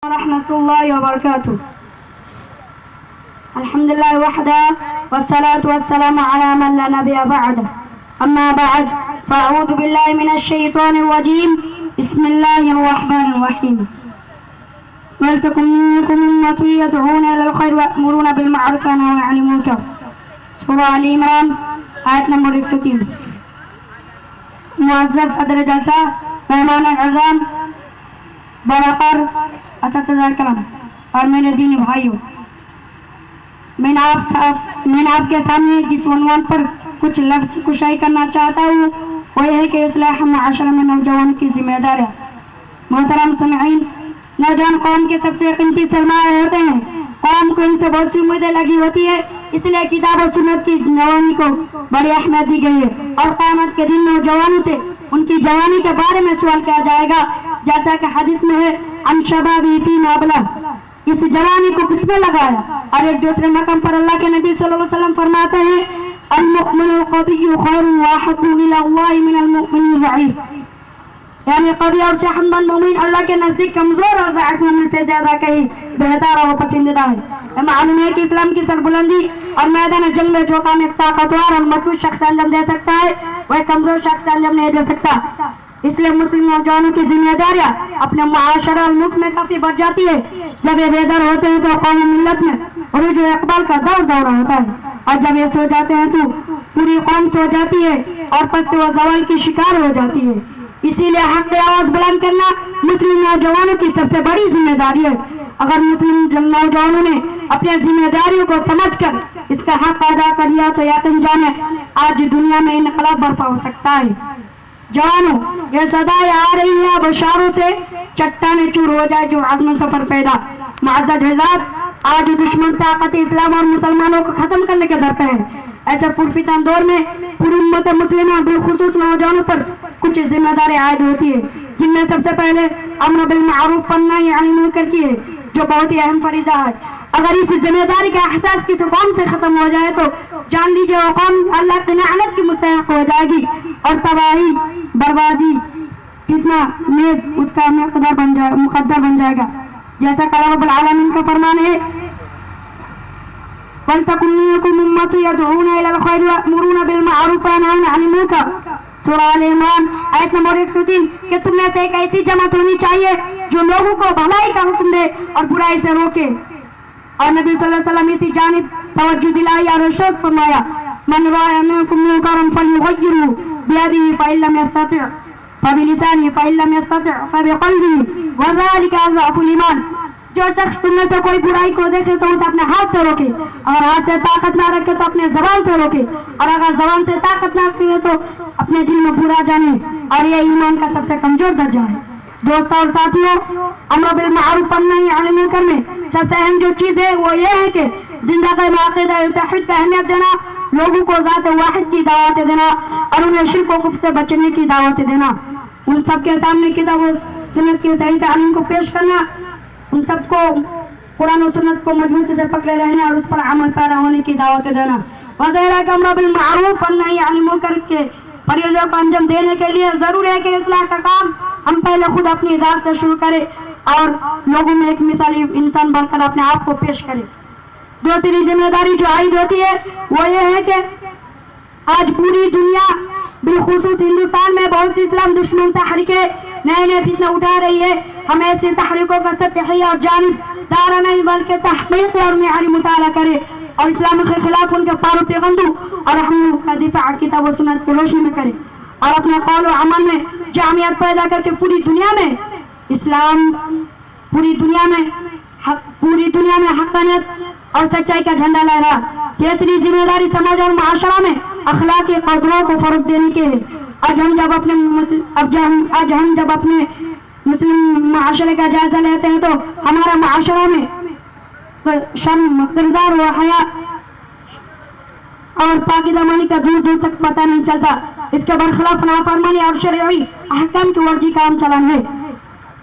ورحمة الله وبركاته. الحمد لله وحده والصلاة والسلام على من لا نبي بعده. أما بعد فأعوذ بالله من الشيطان الرجيم. بسم الله الرحمن الرحيم. ولتكن منكم أمة يدعون إلى الخير ويأمرون بالمعروف وينهون عن المنكر. سورة آل عمران آیت نمبر 103. معزز صدر جلسہ، مہمان اعظام، برقر اساتذہ کرام اور میرے دینی بھائیوں، میں آپ کے سامنے جس عنوان پر کچھ لفظ کشائی کرنا چاہتا ہوں وہ یہ ہے کہ اصلاح معاشرہ میں نوجوان کی ذمہ داریاں. محترم سامعین، نوجوان قوم کے سب سے قیمتی سرمایہ ہوتے ہیں. قوم کو ان سے بہت سی امیدیں لگی ہوتی ہے، اس لیے کتاب و سنت کی جوانی کو بڑی اہمیت دی گئی ہے اور قیامت کے دن نوجوانوں سے ان کی جوانی کے بارے میں سوال کیا جائے گا، جیسا کہ حدیث میں ہے عن شبابی فیما ابلغ، اس جوانی کو کس میں لگایا. اور ایک دوسرے مقام پر اللہ کے نبی صلی اللہ علیہ وسلم فرماتے ہیں المؤمن القوی خیر واحب الی اللہ من المؤمن الضعیف، یعنی قوی اور صحت مند مومن اللہ کے نزدیک کمزور اور ضعیف مومن سے زیادہ کہیں بہتر اور پسندیدہ ہے. معلوم ہے کہ اسلام کی سربلندی اور میدان جنگ میں جو کام ایک طاقتور اور مضبوط شخص انجام دے سکتا ہے وہ ایک کمزور شخص انجام نہیں دے سکتا. اس لیے مسلم نوجوانوں کی ذمہ داریاں اپنے معاشرہ اور ملک میں کافی بڑھ جاتی ہے. جب یہ بیدار ہوتے ہیں تو قوم ملت میں عروج و اقبال کا دورہ ہوتا ہے، اور جب یہ سو جاتے ہیں تو پوری قوم سو جاتی ہے اور پست و زوال کی شکار ہو جاتی ہے. اسی لیے حق آواز بلند کرنا مسلم نوجوانوں کی سب سے بڑی ذمہ داری ہے. اگر مسلم نوجوانوں نے اپنی ذمہ داریوں کو سمجھ کر اس کا حق ادا کر لیا تو یقین جانے آج دنیا میں انقلاب برپا ہو سکتا ہے. جوانوں، یہ صدائیں آ رہی ہیں بشاروں سے چٹانیں چور ہو جائے جو عزم سفر پیدا. معزز حضرات، آج دشمن طاقت اسلام اور مسلمانوں کو ختم کرنے کے در پہ ہے. ایسے پرفتن دور میں پوری امت مسلمہ بالخصوص نوجوانوں پر کچھ ذمہ داری عائد ہوتی ہے، جن میں سب سے پہلے امر بالمعروف و نہی عن المنکر کی ہے، جو بہت ہی اہم فریضہ ہے. اگر اس ذمہ داری کا احساس کسی قوم سے ختم ہو جائے تو جان لیجیے وہ قوم اللہ کی لعنت کی مستحق ہو جائے گی اور تباہی، بربادی، فتنہ نیز اس کا مقدر بن جائے گا. جیسا کہ رب العالمین کا فرمان ہے وَلْتَكُن مِّنكُمْ أُمَّةٌ يَدْعُونَ إِلَى الْخَيْرِ وَيَأْمُرُونَ بِالْمَعْرُوفِ وَيَنْهَوْنَ عَنِ الْمُنكَرِ. سورہ آل عمران آیت نمبر 103 کہ تم میں سے ایک ایسی جماعت ہونی چاہیے جو لوگوں کو بھلائی کا حکم دے اور برائی سے روکے. اور نبی صلی اللہ علیہ وسلم اسی جانب توجہ دلائی اور ارشاد فرمایا من رأى منكم منكرا فليغيره بيده فإن لم يستطع فبلسانه فإن لم يستطع فبقلبه وذلك أضعف الإيمان. جو شخص تم میں سے کوئی برائی کو دیکھے تو اسے اپنے ہاتھ سے روکے، اگر ہاتھ سے طاقت نہ رکھے تو اپنے زبان سے روکے، اور اگر زبان سے طاقت نہ رکھے تو اپنے دل میں برا جانے، اور یہ ایمان کا سب سے کمزور درجہ ہے. دوستوں اور ساتھیوں، امر بالمعروف و نہی عن المنکر میں سب سے اہم جو چیز ہے وہ یہ ہے کہ زندگی میں عقیدہ توحید کا اہمیت دینا، لوگوں کو ذات واحد کی دعوت دینا اور انہیں شرک و کفر سے بچنے کی دعوت دینا. ان سب کے سامنے کتاب و سنت کی صحیح تعلیم کو پیش کرنا، ان سب کو قرآن و سنت کو مضبوطی سے پکڑے رہنے اور اس پر عمل پیرا ہونے کی دعوت دینا وغیرہ. کہ امر بالمعروف و نہی عن المنکر کے فریضوں کو انجام دینے کے لیے ضروری ہے کہ اصلاح کا کام ہم پہلے خود اپنی ذات سے شروع کریں اور لوگوں میں ایک مثالی انسان بن کر اپنے آپ کو پیش کریں. دوسری ذمہ داری جو عائد ہوتی ہے وہ یہ ہے کہ آج پوری دنیا بالخصوص ہندوستان میں بہت سی اسلام دشمن تحریکیں نئے فتنے اٹھا رہی ہے. ہم ایسی تحریکوں کا سطحی اور جانبدارانہ نہیں بلکہ تحقیقی اور معیاری مطالعہ کرے اور اسلام کے خلاف ان کے پارو پیغندوں اور ہم کا دفاع کتاب و سنت کی روشنی میں کرے اور اپنے قول و عمل میں جامعیت پیدا کر کے پوری دنیا میں اسلام، پوری دنیا میں حقانیت اور سچائی کا جھنڈا لہرا. تیسری ذمہ داری سماج اور معاشرہ میں اخلاقی قدروں کو فروغ دینے کے ہے. آج ہم جب اپنے مسلم معاشرے کا جائزہ لیتے ہیں تو ہمارا معاشرہ میں شرم، کردار و حیا اور پاکیزہ کا دور دور تک پتہ نہیں چلتا. اس کے برخلاف نافرمانی اور شرعی احکام کی ورزی کا عام چلن ہے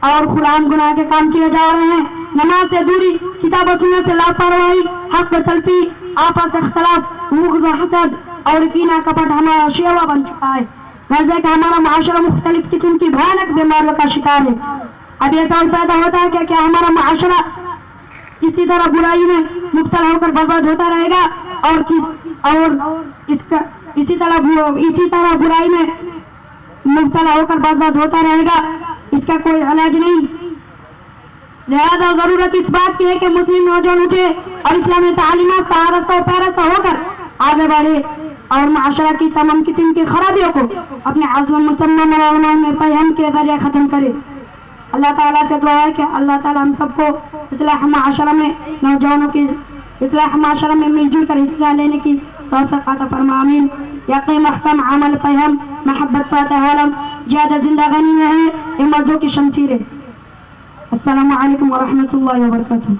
اور خلام گناہ کے کام کیے جا رہے ہیں. نماز سے دوری، کتاب و سنت سے لاپرواہی، حق و تلفی، آپس اختلاف، بغض و حسد اور کینہ کپٹ ہمارا شیوا بن چکا ہے. غرض ہے کہ ہمارا معاشرہ مختلف قسم کی بھیانک بیماریوں کا شکار ہے. اب یہ سوال پیدا ہوتا ہے کہ کیا ہمارا معاشرہ اسی طرح برائی میں مبتلا ہو کر برباد ہوتا رہے گا اسی طرح برائی میں مبتلا ہو کر برباد ہوتا رہے گا، اس کا کوئی علاج نہیں۔ لہذا ضرورت اس بات کی ہے کہ مسلم نوجوان اٹھے اور اسلامی تعلیمات سے آراستہ و پیراستہ ہو کر آگے بڑھے اور معاشرہ کی تمام قسم کی خرابیوں کو اپنے عزم مسلم میں پیہم کے ذریعے ختم کرے۔ اللہ تعالیٰ سے دعا ہے کہ اللہ تعالیٰ ہم سب کو اصلاح معاشرہ میں نوجوانوں کی اصلاح معاشرہ میں مل جل کر حصہ لینے کی توفیق عطا فرما، آمین۔ یقین مختم عمل پیہم محبت فاتح عالم زیادہ زندگانی میں ہے یہ مردوں کی شمشیر ہے۔ السلام علیکم ورحمۃ اللہ وبرکاتہ۔